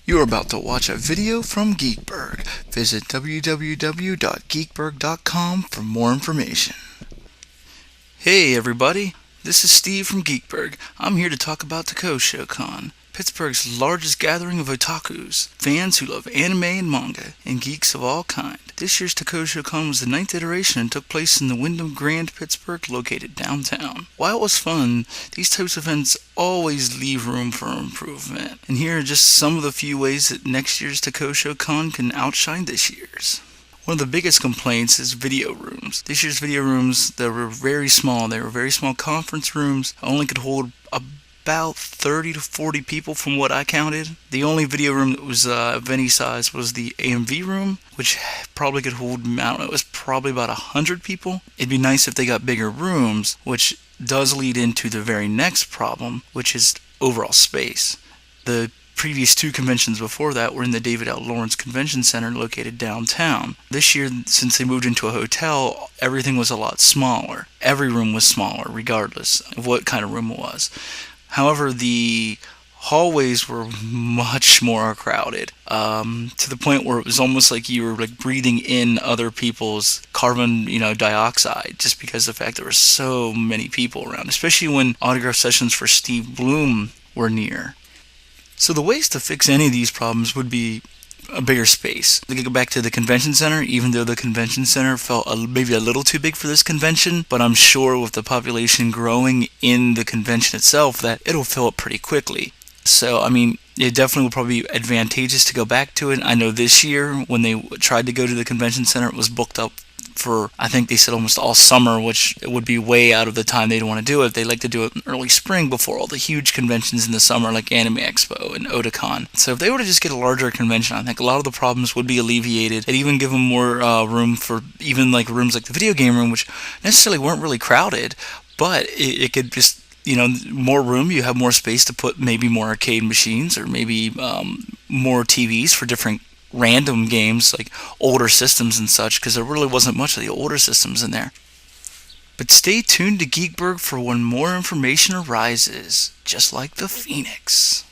You are about to watch a video from Geekburg. Visit www.geekburg.com for more information. Hey everybody, this is Steve from Geekburg. I'm here to talk about Tekkoshocon, Pittsburgh's largest gathering of otakus, fans who love anime and manga, and geeks of all kind. This year's Tekkoshocon was the 9th iteration and took place in the Wyndham Grand Pittsburgh, located downtown. While it was fun, these types of events always leave room for improvement. And here are just some of the few ways that next year's Tekkoshocon can outshine this year's. One of the biggest complaints is video rooms. This year's video rooms, they were very small. They were very small conference rooms, only could hold about 30 to 40 people from what I counted. The only video room that was of any size was the AMV room, which probably could hold, I don't know, it was probably about 100 people. It'd be nice if they got bigger rooms, which does lead into the very next problem, which is overall space. The previous two conventions before that were in the David L. Lawrence Convention Center located downtown. This year, since they moved into a hotel, everything was a lot smaller. Every room was smaller, regardless of what kind of room it was. However, the hallways were much more crowded, to the point where it was almost like you were breathing in other people's carbon, dioxide, just because of the fact there were so many people around, especially when autograph sessions for Steve Bloom were near. So the ways to fix any of these problems would be a bigger space. To go back to the convention center, even though the convention center felt maybe a little too big for this convention, but I'm sure with the population growing in the convention itself that it'll fill up pretty quickly. So, it definitely will probably be advantageous to go back to it. I know this year, when they tried to go to the convention center, it was booked up for, I think they said, almost all summer, which would be way out of the time they'd want to do it. They like to do it in early spring before all the huge conventions in the summer, like Anime Expo and Otakon. So if they were to just get a larger convention, I think a lot of the problems would be alleviated. It'd even give them more room for even rooms like the video game room, which necessarily weren't really crowded, but it could just, more room. You have more space to put maybe more arcade machines, or maybe more TVs for different random games, like older systems and such, because there really wasn't much of the older systems in there. But stay tuned to Geekburg for when more information arises, just like the Phoenix.